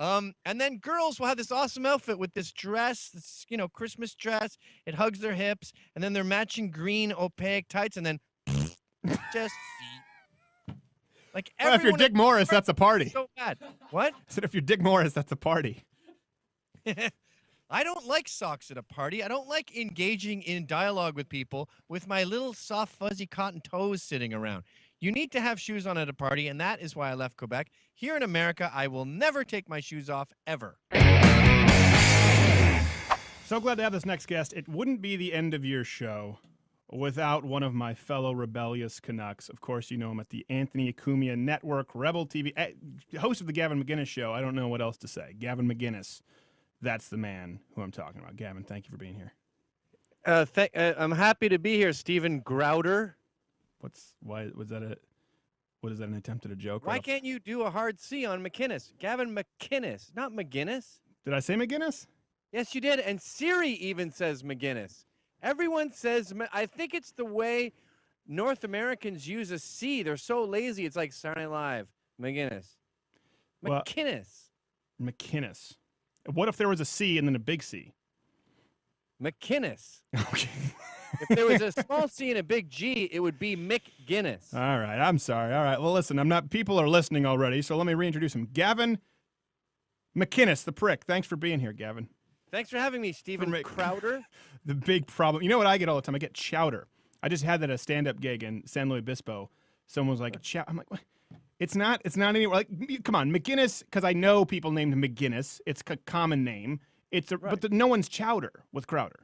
And then girls will have this awesome outfit with this dress, this, Christmas dress. It hugs their hips, and then they're matching green opaque tights, and then just feet. Like Well, if you're everyone Dick Morris, that's a party. so bad. What? I said if you're Dick Morris, that's a party. I don't like socks at a party. I don't like engaging in dialogue with people with my little soft, fuzzy cotton toes sitting around. You need to have shoes on at a party, and that is why I left Quebec. Here in America, I will never take my shoes off, ever. So glad to have this next guest. It wouldn't be the end of your show without one of my fellow rebellious Canucks. Of course, you know him at the Anthony Acumia Network, Rebel TV, host of the Gavin McInnes Show. I don't know what else to say. Gavin McInnes. That's the man who I'm talking about. Gavin, thank you for being here. I'm happy to be here, Stephen Grouder. What is that an attempt at a joke? Why can't you do a hard C on McInnes? Gavin McInnes, not McGinnis. Did I say McGinnis? Yes, you did. And Siri even says McGinnis. Everyone says, I think it's the way North Americans use a C. They're so lazy. It's like Saturday Night Live, McGinnis. McInnes. McInnes. What if there was a C and then a big C? McInnes. Okay. If there was a small C and a big G, it would be McGinnis. All right. I'm sorry. All right. Well, listen, people are listening already, so let me reintroduce him. Gavin McInnes, the prick. Thanks for being here, Gavin. Thanks for having me, Stephen Crowder. The big problem. You know what I get all the time? I get chowder. I just had that at a stand-up gig in San Luis Obispo. Someone was like, I'm like, what? It's not anywhere. Like, come on, McGinnis, because I know people named McGinnis. It's a common name. But no one's chowder with Crowder.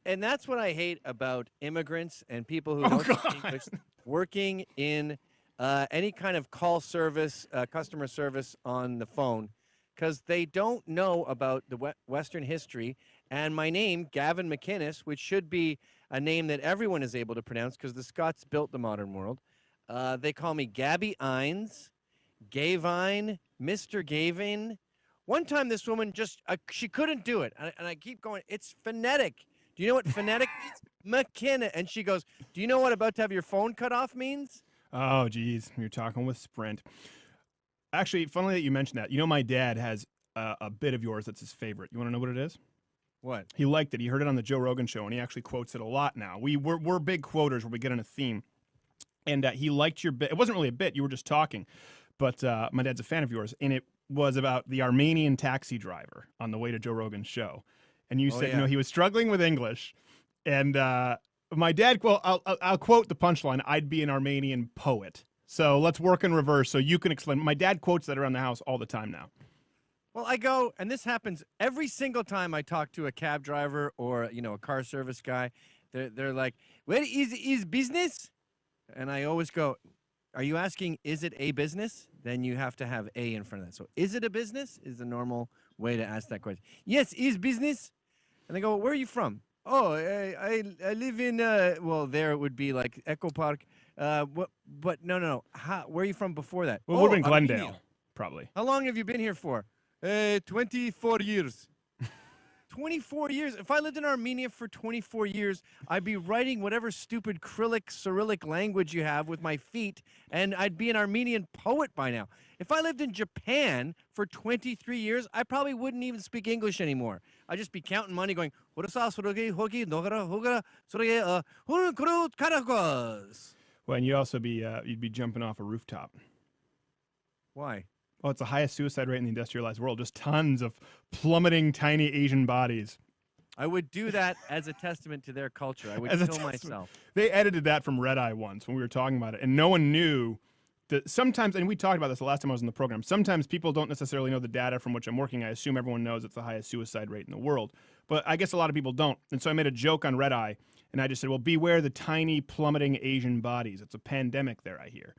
And that's what I hate about immigrants and people who don't speak English working in any kind of call service, customer service on the phone, because they don't know about the Western history. And my name, Gavin McInnes, which should be a name that everyone is able to pronounce because the Scots built the modern world. They call me Gabby Ines, Gavin, Mr. Gavin. One time this woman she couldn't do it. And I keep going, it's phonetic. Do you know what phonetic means? McKenna. And she goes, do you know what about to have your phone cut off means? Oh, geez. You're talking with Sprint. Actually, funny that you mentioned that. You know, my dad has a bit of yours that's his favorite. You want to know what it is? What? He liked it. He heard it on the Joe Rogan show, and he actually quotes it a lot now. We're big quoters where we get on a theme. And he liked your bit. It wasn't really a bit. You were just talking. But my dad's a fan of yours, and it was about the Armenian taxi driver on the way to Joe Rogan's show. And you said, he was struggling with English. And my dad, I'll quote the punchline, I'd be an Armenian poet. So let's work in reverse so you can explain. My dad quotes that around the house all the time now. Well, I go, and this happens every single time I talk to a cab driver or, a car service guy. They're like, where is business? And I always go, are you asking, is it a business? Then you have to have a in front of that. So is it a business is the normal way to ask that question. Yes, is business. And they go, where are you from? Oh, I live in, there it would be like Echo Park. But no. Where are you from before that? Well, it would have been Glendale, Armenia. probably. How long have you been here for? 24 years. 24 years. If I lived in Armenia for 24 years, I'd be writing whatever stupid Cyrillic language you have with my feet, and I'd be an Armenian poet by now. If I lived in Japan for 23 years, I probably wouldn't even speak English anymore. I'd just be counting money going, well, and you'd also be, you'd be jumping off a rooftop. Why? Oh, it's the highest suicide rate in the industrialized world. Just tons of plummeting tiny Asian bodies. I would do that as a testament to their culture. I would kill myself. They edited that from Red Eye once when we were talking about it, and no one knew that sometimes, and we talked about this the last time I was in the program, sometimes people don't necessarily know the data from which I'm working. I assume everyone knows it's the highest suicide rate in the world, but I guess a lot of people don't. And so I made a joke on Red Eye, and I just said, well, beware the tiny plummeting Asian bodies. It's a pandemic there, I hear.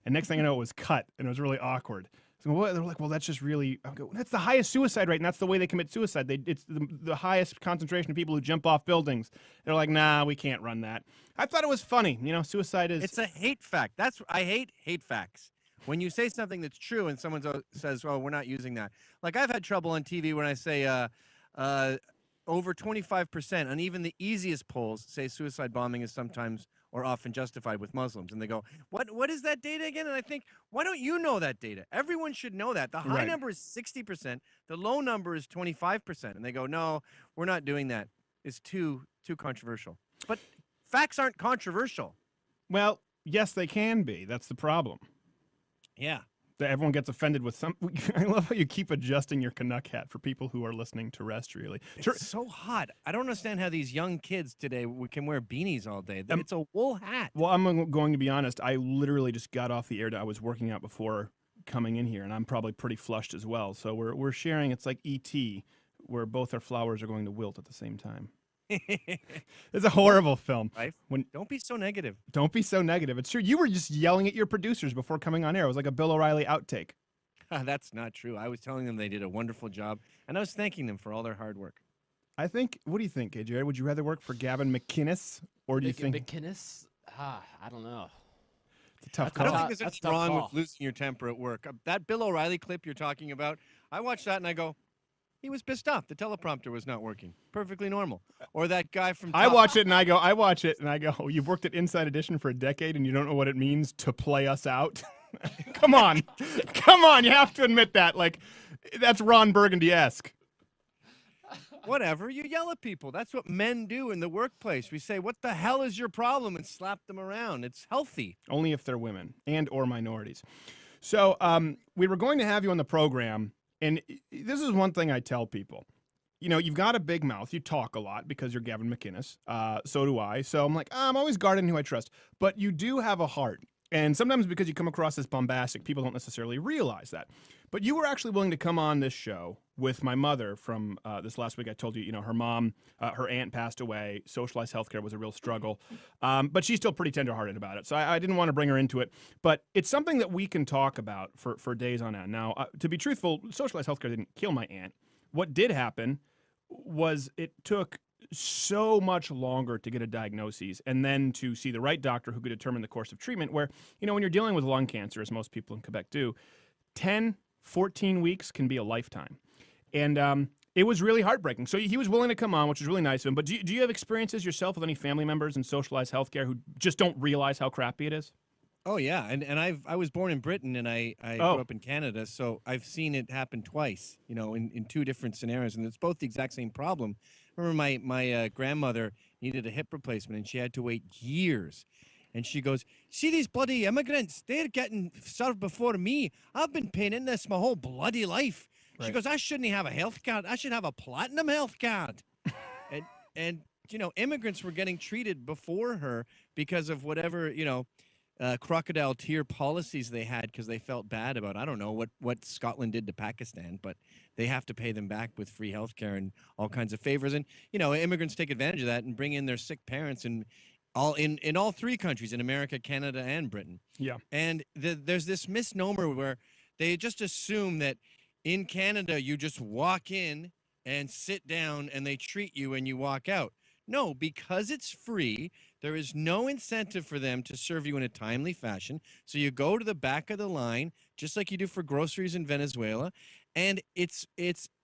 And next thing I know, it was cut, and it was really awkward. So they're like, well, that's just really, that's the highest suicide rate, and that's the way they commit suicide. It's the highest concentration of people who jump off buildings. They're like, nah, we can't run that. I thought it was funny. Suicide is... It's a hate fact. I hate facts. When you say something that's true and someone says, oh, we're not using that. Like, I've had trouble on TV when I say over 25%, and even the easiest polls say suicide bombing is sometimes or often justified with Muslims. And they go, what is that data again? And I think, why don't you know that data? Everyone should know that. The high Right. number is 60%. The low number is 25%. And they go, no, we're not doing that. It's too controversial. But facts aren't controversial. Well, yes, they can be. That's the problem. Yeah. That everyone gets offended with some. I love how you keep adjusting your Canuck hat for people who are listening terrestrially. It's so hot. I don't understand how these young kids today can wear beanies all day. It's a wool hat. Well, I'm going to be honest. I literally just got off the air. I was working out before coming in here, and I'm probably pretty flushed as well. So we're sharing. It's like E.T., where both our flowers are going to wilt at the same time. It's a horrible film. Don't be so negative. Don't be so negative. It's true. You were just yelling at your producers before coming on air. It was like a Bill O'Reilly outtake. That's not true. I was telling them they did a wonderful job, and I was thanking them for all their hard work. I think. What do you think, AJ? Would you rather work for Gavin McInnes, or do you think McInnes? I don't know. It's a tough I call. don't think there's That's anything a tough wrong with call. losing your temper at work. That Bill O'Reilly clip you're talking about, I watched that and I go, he was pissed off. The teleprompter was not working. Perfectly normal. Or that guy from I Top- watch it and I go, you've worked at Inside Edition for a decade and you don't know what it means to play us out? Come on. Come on. You have to admit that. Like, that's Ron Burgundy-esque. Whatever. You yell at people. That's what men do in the workplace. We say, what the hell is your problem? And slap them around. It's healthy. Only if they're women and or minorities. So we were going to have you on the program, and this is one thing I tell people. You know, you've got a big mouth. You talk a lot because you're Gavin McInnes. So do I. So I'm like, I'm always guarding who I trust. But you do have a heart. And sometimes because you come across as bombastic, people don't necessarily realize that. But you were actually willing to come on this show with my mother from this last week. I told you, you know, her mom, her aunt passed away. Socialized healthcare was a real struggle. But she's still pretty tenderhearted about it. So I didn't want to bring her into it. But it's something that we can talk about for days on end. Now, to be truthful, socialized healthcare didn't kill my aunt. What did happen was it took so much longer to get a diagnosis and then to see the right doctor who could determine the course of treatment where, you know, when you're dealing with lung cancer, as most people in Quebec do, 10, 14 weeks can be a lifetime. And it was really heartbreaking. So he was willing to come on, which was really nice of him. But do you have experiences yourself with any family members in socialized healthcare who just don't realize how crappy it is? Oh yeah, and I was born in Britain and I grew up in Canada, so I've seen it happen twice, you know, in two different scenarios, and it's both the exact same problem. I remember my grandmother needed a hip replacement and she had to wait years, and she goes, "See these bloody immigrants? They're getting served before me. I've been paying in this my whole bloody life." She goes, "I shouldn't have a health card. I should have a platinum health card." and you know, immigrants were getting treated before her because of whatever, you know, crocodile tear policies they had because they felt bad about, I don't know what Scotland did to Pakistan, but they have to pay them back with free health care and all kinds of favors. And, you know, immigrants take advantage of that and bring in their sick parents and in all three countries, in America, Canada, and Britain. Yeah. And there's this misnomer where they just assume that in Canada, you just walk in and sit down and they treat you and you walk out. No, because it's free, there is no incentive for them to serve you in a timely fashion. So you go to the back of the line, just like you do for groceries in Venezuela. And it's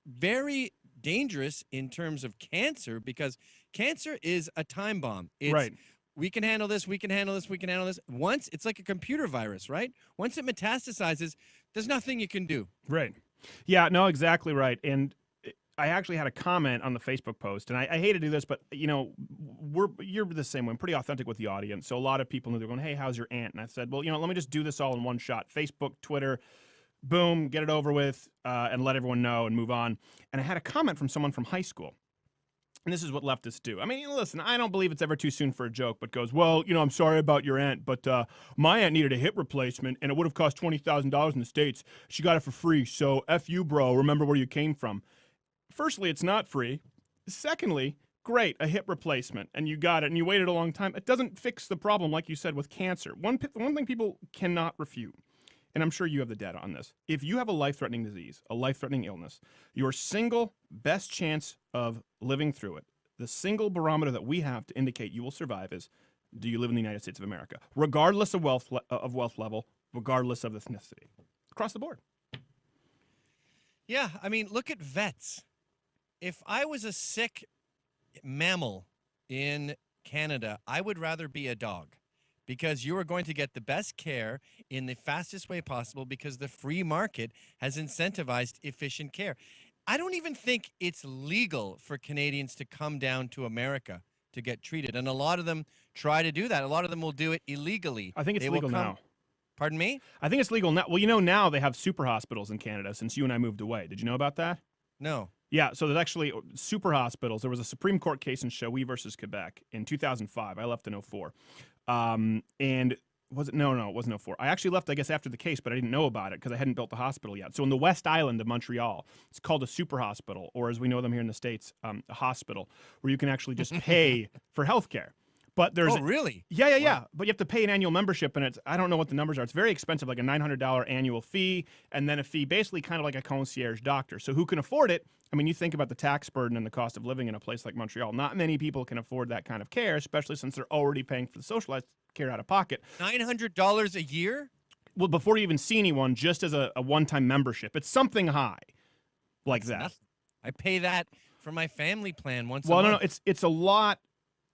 very dangerous in terms of cancer because cancer is a time bomb. It's, right. We can handle this, we can handle this, we can handle this. Once, it's like a computer virus, right? Once it metastasizes, there's nothing you can do. Right. Yeah, no, exactly right. And I actually had a comment on the Facebook post, and I hate to do this, but, you know, you're the same way. I'm pretty authentic with the audience. So a lot of people know, they're going, "Hey, how's your aunt?" And I said, well, you know, let me just do this all in one shot. Facebook, Twitter, boom, get it over with, and let everyone know and move on. And I had a comment from someone from high school. And this is what leftists do. I mean, listen, I don't believe it's ever too soon for a joke, but goes, "Well, you know, I'm sorry about your aunt, but my aunt needed a hip replacement, and it would have cost $20,000 in the States. She got it for free, so F you, bro. Remember where you came from." Firstly, it's not free. Secondly, great, a hip replacement, and you got it, and you waited a long time. It doesn't fix the problem, like you said, with cancer. One thing people cannot refute, and I'm sure you have the data on this, if you have a life-threatening disease, a life-threatening illness, your single best chance of living through it, the single barometer that we have to indicate you will survive is, do you live in the United States of America, regardless of wealth level, regardless of ethnicity, across the board. Yeah, I mean, look at vets. If I was a sick mammal in Canada, I would rather be a dog. because you are going to get the best care in the fastest way possible because the free market has incentivized efficient care. I don't even think it's legal for Canadians to come down to America to get treated. And a lot of them try to do that. A lot of them will do it illegally. I think it's legal now. Pardon me? I think it's legal now. Well, now they have super hospitals in Canada since you and I moved away. Did you know about that? No. Yeah, so there's actually super hospitals. There was a Supreme Court case in Shawi versus Quebec in 2005. I left in 04. And was it? No, it wasn't 04. I actually left, I guess, after the case, but I didn't know about it because I hadn't built the hospital yet. So in the West Island of Montreal, it's called a super hospital, or as we know them here in the States, a hospital, where you can actually just pay for health care. But there's really? Yeah. Wow. But you have to pay an annual membership, and I don't know what the numbers are. It's very expensive, like a $900 annual fee, and then a fee basically kind of like a concierge doctor. So who can afford it? I mean, you think about the tax burden and the cost of living in a place like Montreal. Not many people can afford that kind of care, especially since they're already paying for the socialized care out of pocket. $900 a year? Well, before you even see anyone, just as a one-time membership. It's something high like that. Nothing. I pay that for my family plan once a Well, month. no, it's a lot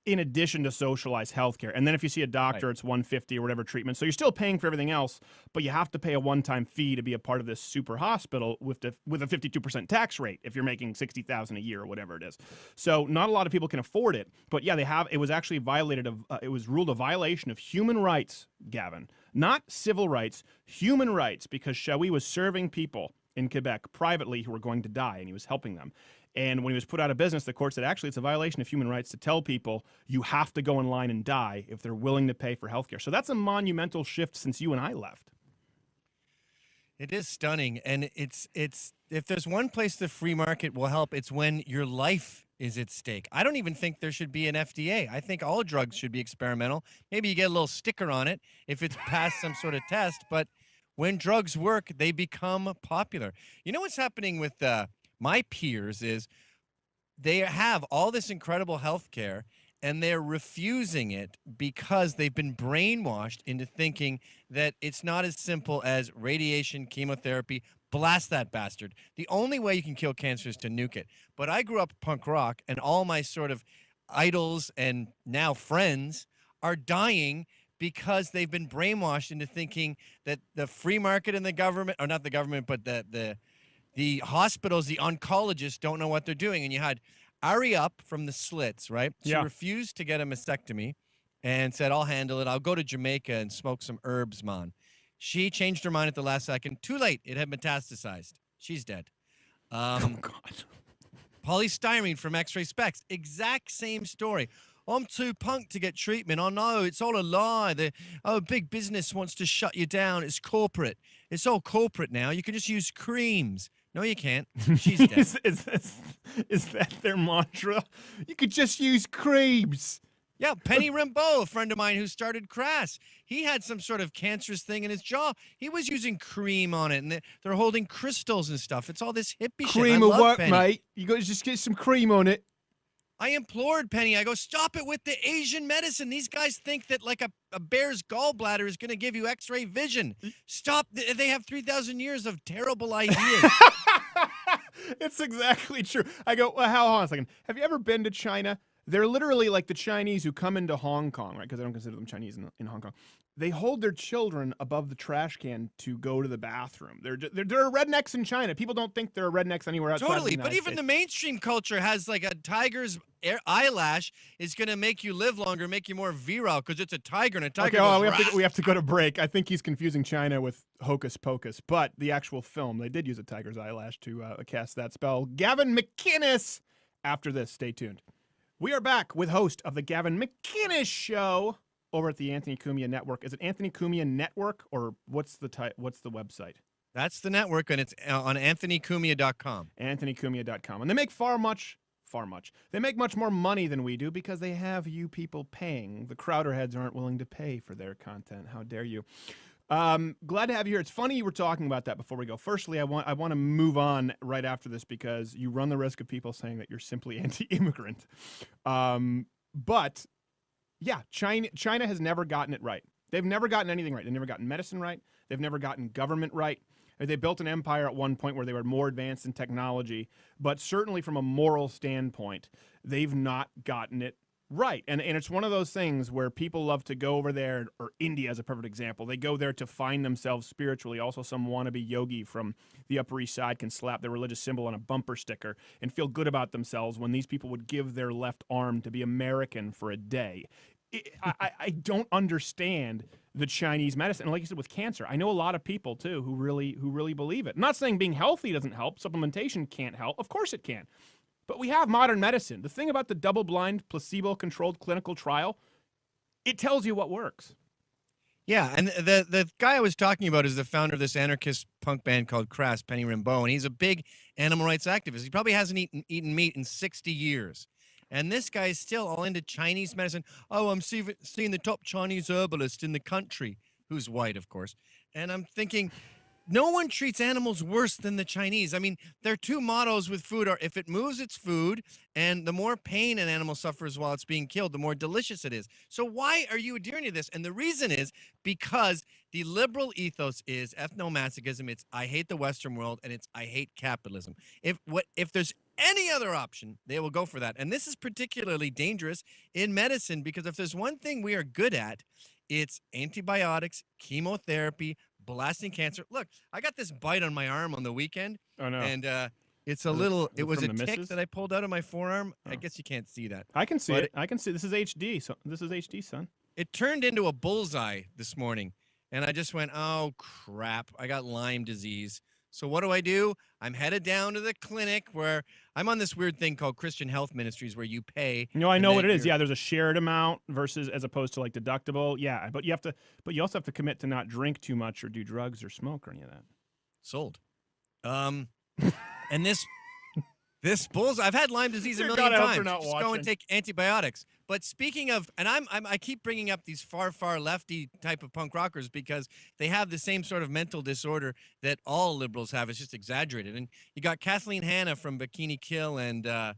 in addition to socialized healthcare. And then if you see a doctor, Right. it's $150 or whatever treatment. So you're still paying for everything else, but you have to pay a one-time fee to be a part of this super hospital with a 52% tax rate if you're making $60,000 a year or whatever it is. So not a lot of people can afford it. But yeah, it was actually it was ruled a violation of human rights, Gavin. Not civil rights, human rights, because Shawi was serving people in Quebec privately who were going to die, and he was helping them. And when he was put out of business, the court said, actually, it's a violation of human rights to tell people you have to go in line and die if they're willing to pay for healthcare. So that's a monumental shift since you and I left. It is stunning. And it's if there's one place the free market will help, it's when your life is at stake. I don't even think there should be an FDA. I think all drugs should be experimental. Maybe you get a little sticker on it if it's passed some sort of test. But when drugs work, they become popular. You know what's happening with my peers is they have all this incredible health care and they're refusing it because they've been brainwashed into thinking that it's not as simple as radiation, chemotherapy. Blast that bastard. The only way you can kill cancer is to nuke it. But I grew up punk rock, and all my sort of idols and now friends are dying because they've been brainwashed into thinking that the free market and the government, or not the government, but the hospitals, the oncologists don't know what they're doing. And you had Ari Up from the Slits, right? She refused to get a mastectomy and said, I'll handle it. I'll go to Jamaica and smoke some herbs, man. She changed her mind at the last second. Too late. It had metastasized. She's dead. Oh, God. Polystyrene from X-ray specs. Exact same story. I'm too punk to get treatment. Oh, no, it's all a lie. Big business wants to shut you down. It's corporate. It's all corporate now. You can just use creams. No, you can't. She's dead. Is that their mantra? You could just use creams. Yeah, Penny Rimbaud, a friend of mine who started Crass. He had some sort of cancerous thing in his jaw. He was using cream on it, and they're holding crystals and stuff. It's all this hippie shit. Cream will work, mate. You got to just get some cream on it. I implored Penny. I go, stop it with the Asian medicine. These guys think that like a bear's gallbladder is going to give you X-ray vision. Stop. They have 3,000 years of terrible ideas. It's exactly true. I go, well, hold on a second. Have you ever been to China? They're literally like the Chinese who come into Hong Kong, right? Because I don't consider them Chinese in Hong Kong. They hold their children above the trash can to go to the bathroom. They're rednecks in China. People don't think there are rednecks anywhere outside Totally, the United but even States. the mainstream culture has like a tiger's eyelash is going to make you live longer, make you more virile because it's a tiger and a tiger goes, we have to go to break. I think he's confusing China with Hocus Pocus, but the actual film, they did use a tiger's eyelash to cast that spell. Gavin McInnes. After this, stay tuned. We are back with host of the Gavin McInnes Show over at the Anthony Cumia Network. Is it Anthony Cumia Network, or what's the website? That's the network, and it's on anthonycumia.com. anthonycumia.com. And they make they make much more money than we do because they have you people paying. The Crowderheads aren't willing to pay for their content. How dare you? Glad to have you here. It's funny you were talking about that before we go. Firstly, I want to move on right after this because you run the risk of people saying that you're simply anti-immigrant. But yeah, China has never gotten it right. They've never gotten anything right. They've never gotten medicine right. They've never gotten government right. They built an empire at one point where they were more advanced in technology, but certainly from a moral standpoint, they've not gotten it Right, and it's one of those things where people love to go over there, or India is a perfect example. They go there to find themselves spiritually. Also, some wannabe yogi from the Upper East Side can slap their religious symbol on a bumper sticker and feel good about themselves when these people would give their left arm to be American for a day. I don't understand the Chinese medicine. And like you said, with cancer, I know a lot of people, too, who really believe it. I'm not saying being healthy doesn't help. Supplementation can't help. Of course it can. But we have modern medicine. The thing about the double-blind, placebo-controlled clinical trial, it tells you what works. Yeah, and the guy I was talking about is the founder of this anarchist punk band called Crass, Penny Rimbaud, and he's a big animal rights activist. He probably hasn't eaten meat in 60 years. And this guy is still all into Chinese medicine. Oh, I'm seeing the top Chinese herbalist in the country, who's white, of course. And I'm thinking, no one treats animals worse than the Chinese. I mean, their two mottos with food are, if it moves, it's food, and the more pain an animal suffers while it's being killed, the more delicious it is. So why are you adhering to this? And the reason is because the liberal ethos is ethnomasochism. It's I hate the Western world, and it's I hate capitalism. If there's any other option, they will go for that. And this is particularly dangerous in medicine because if there's one thing we are good at, it's antibiotics, chemotherapy, blasting cancer. Look, I got this bite on my arm on the weekend. Oh, no. And it's a little, it was a from the tick missus? that I pulled out of my forearm. Oh. I guess you can't see that. I can see But it. I can see. This is HD. So this is HD, son. It turned into a bullseye this morning. And I just went, oh, crap. I got Lyme disease. So what do? I'm headed down to the clinic where I'm on this weird thing called Christian Health Ministries where you pay. No, I know what it is. you're- Yeah, there's a shared amount versus as opposed to like deductible. Yeah, but you also have to commit to not drink too much or do drugs or smoke or any of that. Sold. And this bullseye, I've had Lyme disease a Dear million God, I hope times. you're not Just go watching. and take antibiotics. But speaking of, and I keep bringing up these far lefty type of punk rockers because they have the same sort of mental disorder that all liberals have. It's just exaggerated. And you got Kathleen Hanna from Bikini Kill and La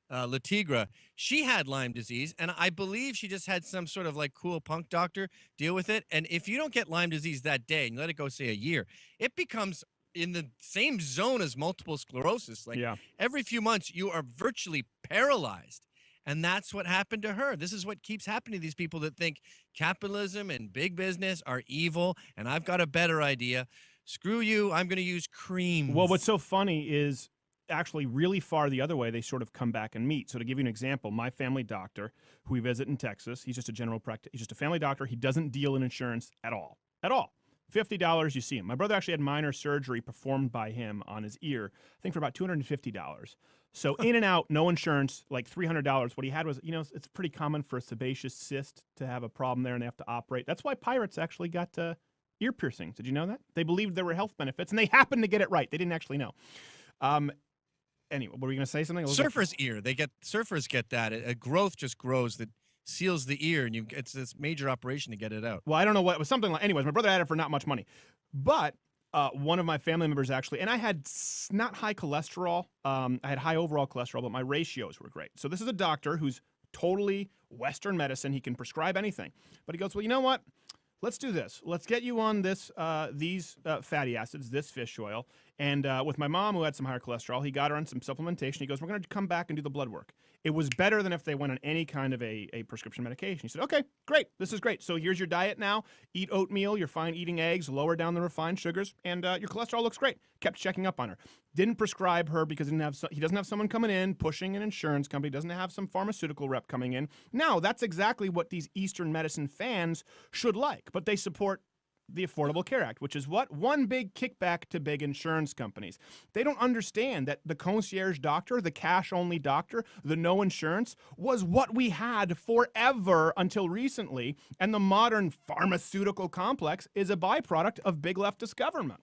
Tigra. She had Lyme disease, and I believe she just had some sort of like cool punk doctor deal with it. And if you don't get Lyme disease that day and you let it go, say, a year, it becomes in the same zone as multiple sclerosis. Like Yeah. every few months, you are virtually paralyzed. And that's what happened to her. This is what keeps happening to these people that think capitalism and big business are evil, and I've got a better idea. Screw you, I'm going to use creams. Well, what's so funny is actually really far the other way, they sort of come back and meet. So to give you an example, my family doctor, who we visit in Texas, he's just a general practitioner. He's just a family doctor. He doesn't deal in insurance at all. At all. $50, you see him. My brother actually had minor surgery performed by him on his ear, I think for about $250. So in and out, no insurance, like $300. What he had was, it's pretty common for a sebaceous cyst to have a problem there and they have to operate. That's why pirates actually got ear piercings. Did you know that? They believed there were health benefits, and they happened to get it right. They didn't actually know. Anyway, were we going to say something? Surfer's ear. Surfers get that. A growth just grows that seals the ear, and it's this major operation to get it out. Well, I don't know what it was. Something like. Anyways, my brother had it for not much money, but one of my family members actually, and I had not high cholesterol. I had high overall cholesterol, but my ratios were great. So this is a doctor who's totally Western medicine. He can prescribe anything, but he goes, well, you know what? Let's do this. Let's get you on these fatty acids, this fish oil. And with my mom, who had some higher cholesterol, he got her on some supplementation. He goes, we're going to come back and do the blood work. It was better than if they went on any kind of a prescription medication. He said, okay, great. This is great. So here's your diet now. Eat oatmeal. You're fine eating eggs. Lower down the refined sugars. And your cholesterol looks great. Kept checking up on her. Didn't prescribe her because he doesn't have someone coming in, pushing an insurance company. Doesn't have some pharmaceutical rep coming in. Now, that's exactly what these Eastern medicine fans should like. But they support the Affordable Care Act, which is what? One big kickback to big insurance companies. They don't understand that the concierge doctor, the cash-only doctor, the no insurance, was what we had forever until recently, and the modern pharmaceutical complex is a byproduct of big leftist government.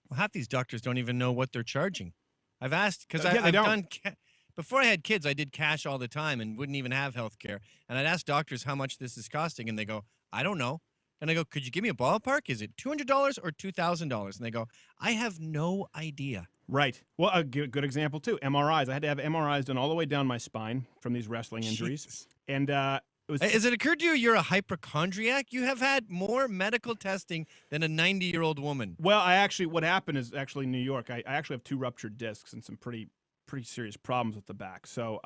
Well, half these doctors don't even know what they're charging. I've asked, because Yeah, they I've don't. done, before I had kids, I did cash all the time and wouldn't even have health care. And I'd ask doctors how much this is costing, and they go, I don't know. And I go, could you give me a ballpark? Is it $200 or $2,000? And they go, I have no idea. Right. Well, a good example, too. MRIs. I had to have MRIs done all the way down my spine from these wrestling injuries. Jesus. And it was... Has it occurred to you you're a hypochondriac? You have had more medical testing than a 90-year-old woman. Well, what happened is actually in New York, I actually have 2 ruptured discs and some pretty pretty serious problems with the back. So,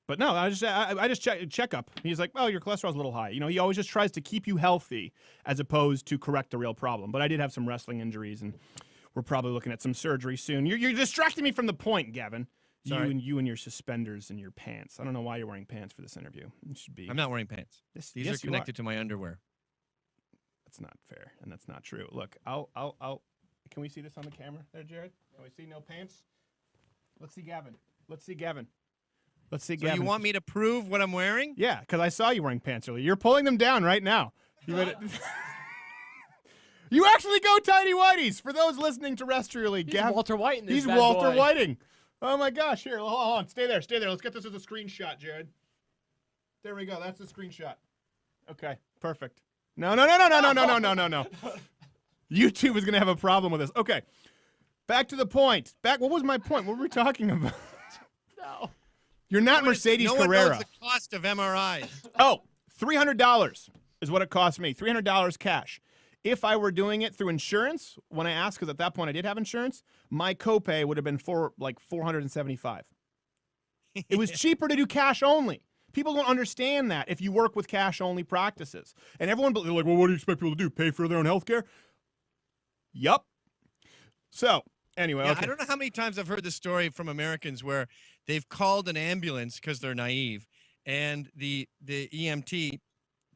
but no, I just check up. He's like, oh, your cholesterol's a little high. He always just tries to keep you healthy as opposed to correct the real problem. But I did have some wrestling injuries, and we're probably looking at some surgery soon. You're distracting me from the point, Gavin. Sorry. You and your suspenders and your pants. I don't know why you're wearing pants for this interview. It should be. I'm not wearing pants. These are connected to my underwear. That's not fair, and that's not true. Look, I'll. Can we see this on the camera there, Jared? Can we see no pants? Let's see Gavin. So you want me to prove what I'm wearing? Yeah, because I saw you wearing pants earlier. You're pulling them down right now. You actually go tidy whities. For those listening terrestrially, He's Walter White in this He's bad Walter boy. Whiting. Oh my gosh! Here, hold on. Stay there. Let's get this as a screenshot, Jared. There we go. That's the screenshot. Okay, perfect. No. YouTube is gonna have a problem with this. Okay, back to the point. What was my point? What were we talking about? No. You're not Mercedes no Carrera. one knows the cost of MRIs. Oh, $300 is what it cost me. $300 cash. If I were doing it through insurance, when I asked, because at that point I did have insurance, my copay would have been $475. It was cheaper to do cash only. People don't understand that if you work with cash only practices. And everyone, they're like, well, what do you expect people to do? Pay for their own health care? Yup. So, anyway. Yeah, okay. I don't know how many times I've heard this story from Americans where they've called an ambulance because they're naive, and the EMT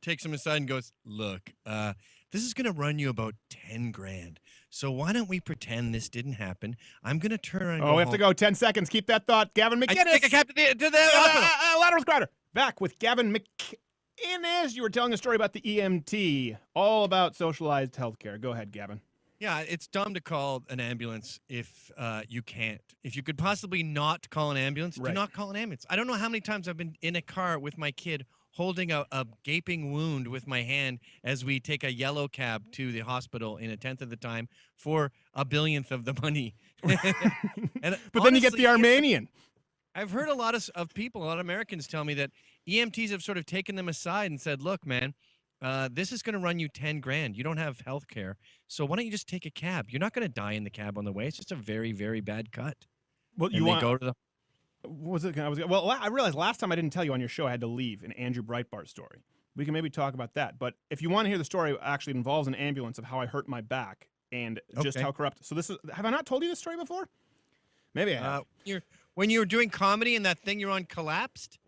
takes them aside and goes, look, this is going to run you about 10 grand. So why don't we pretend this didn't happen? I'm going to turn around and go we have to go 10 seconds. Keep that thought. Gavin McInnes. Take a cab to the hospital. Lateral squatter. Back with Gavin McInnes. You were telling a story about the EMT, all about socialized healthcare. Go ahead, Gavin. Yeah, it's dumb to call an ambulance if you can't. If you could possibly not call an ambulance, do not call an ambulance. I don't know how many times I've been in a car with my kid holding a gaping wound with my hand as we take a yellow cab to the hospital in a tenth of the time for a billionth of the money. But honestly, then you get the Armenian. I've heard a lot of people, a lot of Americans tell me that EMTs have sort of taken them aside and said, look, man, this is going to run you 10 grand. You don't have health care. So why don't you just take a cab? You're not going to die in the cab on the way. It's just a very, very bad cut. Well, and they go to the. Well, I realized last time I didn't tell you on your show I had to leave an Andrew Breitbart story. We can maybe talk about that. But if you want to hear the story, actually it involves an ambulance of how I hurt my back and just how corrupt. So have I not told you this story before? Maybe I have. When you were doing comedy and that thing you're on collapsed?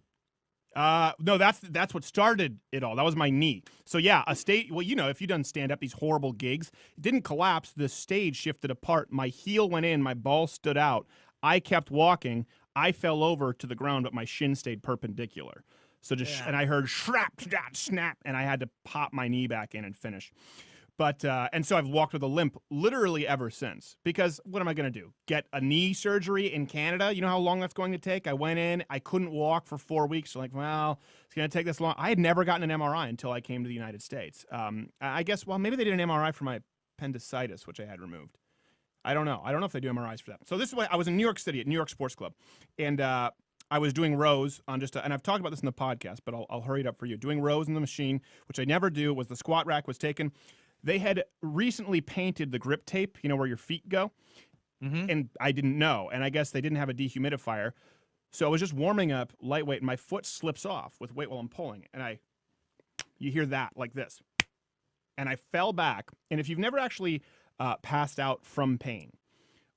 No, that's what started it all. That was my knee. So yeah, well, if you've done stand-up, these horrible gigs, it didn't collapse. The stage shifted apart. My heel went in. My ball stood out. I kept walking. I fell over to the ground, but my shin stayed perpendicular. So and I heard snap, and I had to pop my knee back in and finish. But and so I've walked with a limp literally ever since. Because what am I going to do? Get a knee surgery in Canada? You know how long that's going to take? I went in. I couldn't walk for 4 weeks. So well, it's going to take this long. I had never gotten an MRI until I came to the United States. I guess, maybe they did an MRI for my appendicitis, which I had removed. I don't know. I don't know if they do MRIs for that. So this is why I was in New York City at New York Sports Club. And I was doing rows on and I've talked about this in the podcast, but I'll hurry it up for you. Doing rows in the machine, which I never do, was the squat rack was taken. They had recently painted the grip tape, where your feet go, and I didn't know. And I guess they didn't have a dehumidifier. So I was just warming up lightweight, and my foot slips off with weight while I'm pulling. And you hear that like this. And I fell back. And if you've never actually passed out from pain,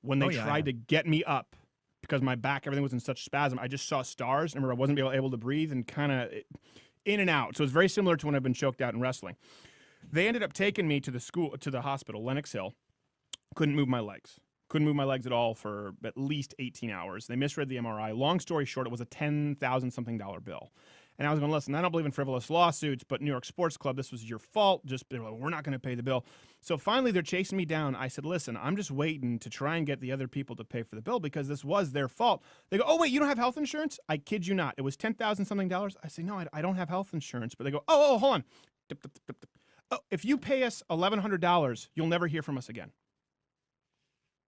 when they tried to get me up, because my back, everything was in such spasm, I just saw stars. Remember, I wasn't able to breathe and kind of in and out. So it's very similar to when I've been choked out in wrestling. They ended up taking me to the hospital, Lenox Hill. Couldn't move my legs. Couldn't move my legs at all for at least 18 hours. They misread the MRI. Long story short, it was a $10,000-something bill. And I was going, listen, I don't believe in frivolous lawsuits, but New York Sports Club, this was your fault. They were like, we're not going to pay the bill. So finally, they're chasing me down. I said, listen, I'm just waiting to try and get the other people to pay for the bill because this was their fault. They go, oh, wait, you don't have health insurance? I kid you not. It was $10,000-something. I say, no, I don't have health insurance. But they go, oh, hold on. Oh, if you pay us $1,100, you'll never hear from us again.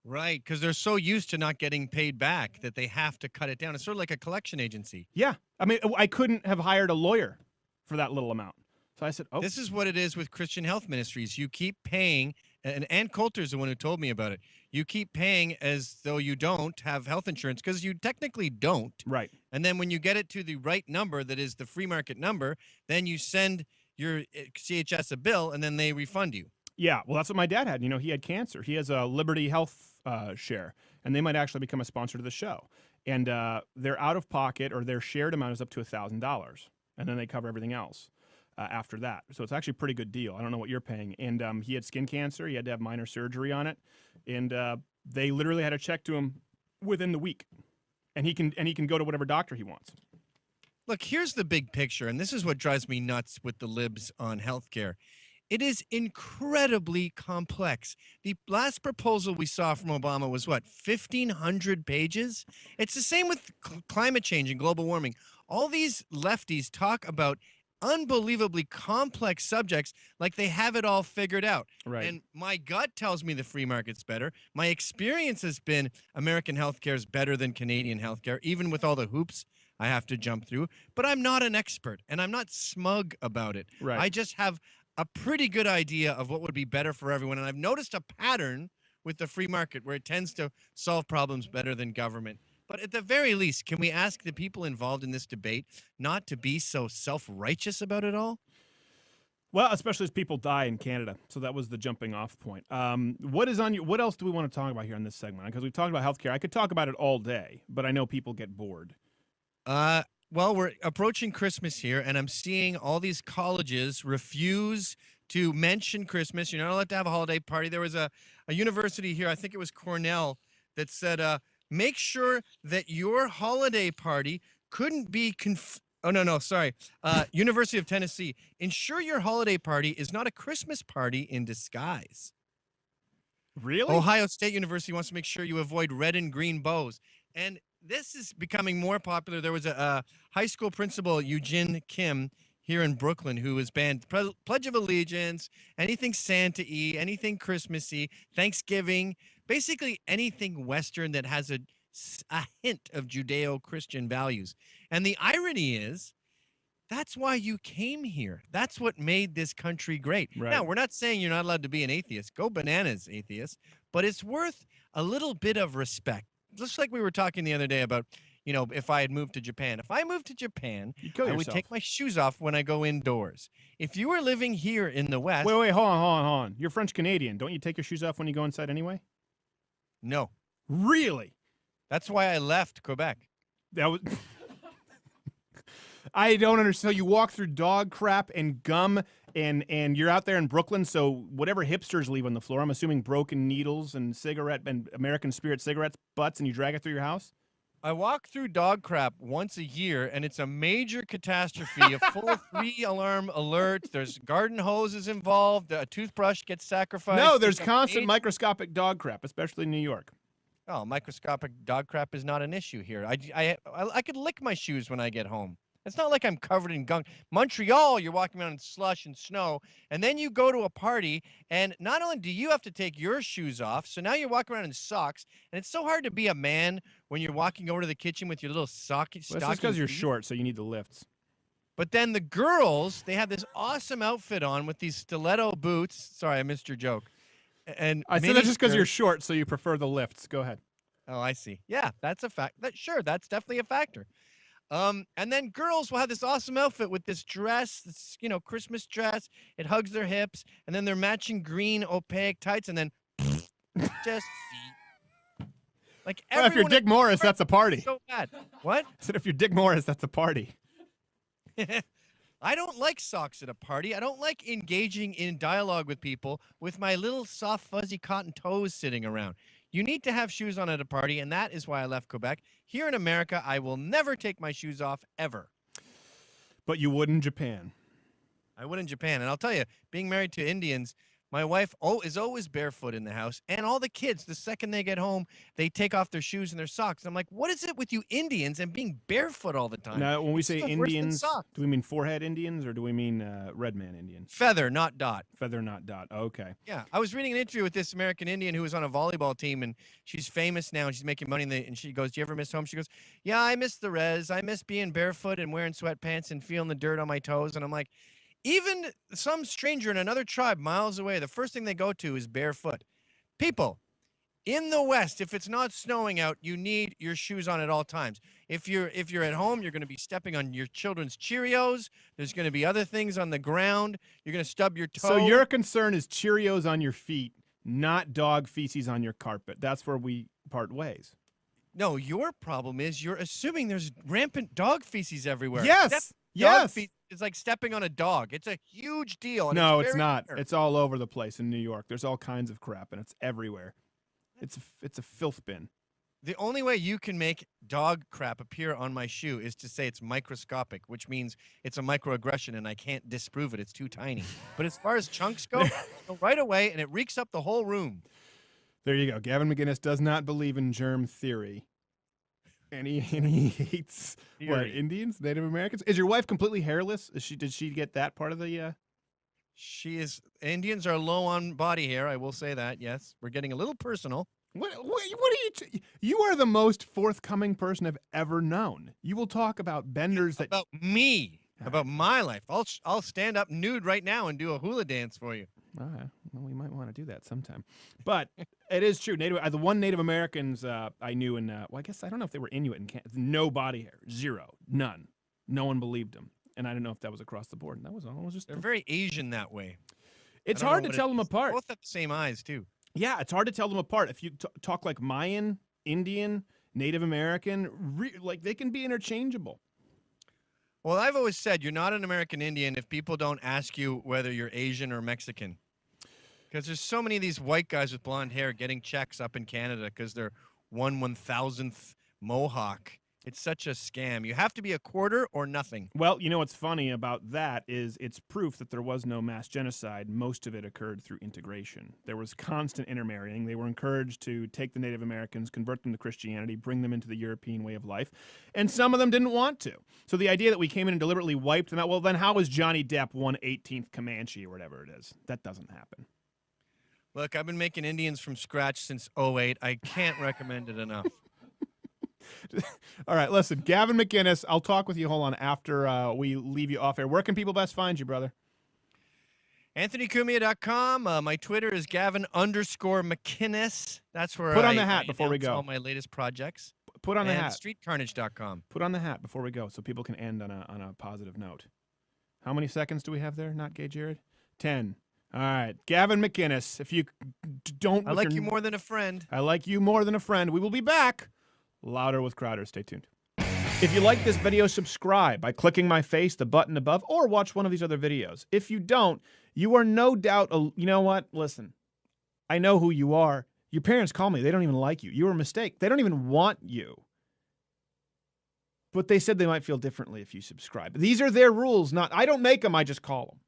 Right, because they're so used to not getting paid back that they have to cut it down. It's sort of like a collection agency. Yeah. I mean, I couldn't have hired a lawyer for that little amount. So I said, oh. This is what it is with Christian health ministries. You keep paying And Ann Coulter's the one who told me about it. You keep paying as though you don't have health insurance because you technically don't. Right. And then when you get it to the right number, that is the free market number, then you send your CHS a bill and then they refund you. Yeah, well, that's what my dad had. He had cancer. He has a Liberty Health share, and they might actually become a sponsor to the show. And their out-of-pocket or their shared amount is up to $1,000, and then they cover everything else after that. So it's actually a pretty good deal. I don't know what you're paying. And he had skin cancer. He had to have minor surgery on it, and they literally had a check to him within the week, and he can go to whatever doctor he wants. Look, here's the big picture, and this is what drives me nuts with the libs on healthcare. It is incredibly complex. The last proposal we saw from Obama was what, 1,500 pages? It's the same with climate change and global warming. All these lefties talk about unbelievably complex subjects like they have it all figured out. Right. And my gut tells me the free market's better. My experience has been American healthcare is better than Canadian healthcare, even with all the hoops I have to jump through. But I'm not an expert, and I'm not smug about it. Right. I just have a pretty good idea of what would be better for everyone. And I've noticed a pattern with the free market where it tends to solve problems better than government. But at the very least, can we ask the people involved in this debate not to be so self-righteous about it all? Well, especially as people die in Canada. So that was the jumping off point. What else do we want to talk about here in this segment? Because we've talked about healthcare. I could talk about it all day, but I know people get bored. Well, we're approaching Christmas here, and I'm seeing all these colleges refuse to mention Christmas. You're not allowed to have a holiday party. There was a university here, I think it was Cornell, that said, make sure that your holiday party couldn't be University of Tennessee. Ensure your holiday party is not a Christmas party in disguise. Really? Ohio State University wants to make sure you avoid red and green bows. And this is becoming more popular. There was a high school principal, Eugene Kim, here in Brooklyn, who was banned Pledge of Allegiance, anything Santa-y, anything Christmassy, Thanksgiving, basically anything Western that has a hint of Judeo-Christian values. And the irony is, that's why you came here. That's what made this country great. Right. Now, we're not saying you're not allowed to be an atheist. Go bananas, atheist. But it's worth a little bit of respect. Just like we were talking the other day about, if I had moved to Japan. If I moved to Japan, I would take my shoes off when I go indoors. If you were living here in the West... Wait, hold on. You're French-Canadian. Don't you take your shoes off when you go inside anyway? No. Really? That's why I left Quebec. That was... I don't understand. So you walk through dog crap and gum, and you're out there in Brooklyn, so whatever hipsters leave on the floor, I'm assuming broken needles and cigarette and American Spirit cigarettes butts, and you drag it through your house? I walk through dog crap once a year, and it's a major catastrophe, a full 3-alarm alert. There's garden hoses involved. A toothbrush gets sacrificed. No, there's constant microscopic dog crap, especially in New York. Oh, microscopic dog crap is not an issue here. I could lick my shoes when I get home. It's not like I'm covered in gunk. Montreal, you're walking around in slush and snow, and then you go to a party, and not only do you have to take your shoes off, so now you're walking around in socks, and it's so hard to be a man when you're walking over to the kitchen with your little stocking. Well, that's because you're short, so you need the lifts. But then the girls, they have this awesome outfit on with these stiletto boots. Sorry, I missed your joke. And I said that's just because you're short, so you prefer the lifts. Go ahead. Oh, I see. Yeah, that's a fact. Sure, that's definitely a factor. And then girls will have this awesome outfit with this dress, this, Christmas dress. It hugs their hips, and then they're matching green opaque tights, and then just feet. Like well, if you're Dick Morris, that's a party. So bad. What? I said if you're Dick Morris, that's a party. I don't like socks at a party. I don't like engaging in dialogue with people with my little soft, fuzzy cotton toes sitting around. You need to have shoes on at a party, and that is why I left Quebec. Here in America, I will never take my shoes off, ever. But you would in Japan. I would in Japan. And I'll tell you, being married to Indians, my wife is always barefoot in the house. And all the kids, the second they get home, they take off their shoes and their socks. And I'm like, what is it with you Indians and being barefoot all the time? Now, when we say Indians, do we mean forehead Indians or do we mean red man Indians? Feather, not dot. Feather, not dot. Okay. Yeah. I was reading an interview with this American Indian who was on a volleyball team, and she's famous now, and she's making money. And she goes, do you ever miss home? She goes, yeah, I miss the res. I miss being barefoot and wearing sweatpants and feeling the dirt on my toes. And I'm like, Even some stranger in another tribe miles away, the first thing they go to is barefoot. People, in the West, if it's not snowing out, you need your shoes on at all times. If you're at home, you're going to be stepping on your children's Cheerios. There's going to be other things on the ground. You're going to stub your toe. So your concern is Cheerios on your feet, not dog feces on your carpet. That's where we part ways. No, your problem is you're assuming there's rampant dog feces everywhere. Yes. Dog feces is like stepping on a dog. It's a huge deal. And No, it's it's not. rare. It's all over the place in New York. There's all kinds of crap, and it's everywhere. It's a filth bin. The only way you can make dog crap appear on my shoe is to say it's microscopic, which means it's a microaggression, and I can't disprove it. It's too tiny. But as far as chunks go, go right away, and it reeks up the whole room. There you go. Gavin McInnes does not believe in germ theory. And he hates what, Indians, Native Americans? Is your wife completely hairless? Did she get that part of the She is. Indians are low on body hair. I will say that. Yes, we're getting a little personal. What are you? You are the most forthcoming person I've ever known. You will talk about benders that About me, about my life. I'll stand up nude right now and do a hula dance for you. Well, we might want to do that sometime. But it is true. The one Native Americans I knew in, well, I guess I don't know if they were Inuit in Canada. No body hair, zero, none. No one believed them, and I don't know if that was across the board. And that was all. They're very Asian that way. It's hard to tell them apart. Both have the same eyes too. Yeah, it's hard to tell them apart. If you talk like Mayan, Indian, Native American, like they can be interchangeable. Well, I've always said you're not an American Indian if people don't ask you whether you're Asian or Mexican. Because there's so many of these white guys with blonde hair getting checks up in Canada because they're 1/1000th Mohawk. It's such a scam. You have to be a quarter or nothing. Well, you know what's funny about that is it's proof that there was no mass genocide. Most of it occurred through integration. There was constant intermarrying. They were encouraged to take the Native Americans, convert them to Christianity, bring them into the European way of life, and some of them didn't want to. So the idea that we came in and deliberately wiped them out, well, then how was Johnny Depp 1/18th Comanche or whatever it is? That doesn't happen. Look, I've been making Indians from scratch since '08. I can't recommend it enough. All right, listen, Gavin McInnes, I'll talk with you, hold on, after we leave you off air. Where can people best find you, brother? AnthonyCumia.com. My Twitter is Gavin_McInnes. That's where Put on the hat before we announce go. all my latest projects. Put on the hat. StreetCarnage.com. Put on the hat before we go so people can end on a positive note. How many seconds do we have there, not gay Jared? 10. All right, Gavin McInnes, if you don't... I like you more than a friend. I like you more than a friend. We will be back. Louder with Crowder. Stay tuned. If you like this video, subscribe by clicking my face, the button above, or watch one of these other videos. If you don't, you are no doubt... You know what? Listen, I know who you are. Your parents call me. They don't even like you. You were a mistake. They don't even want you. But they said they might feel differently if you subscribe. These are their rules, not... I don't make them. I just call them.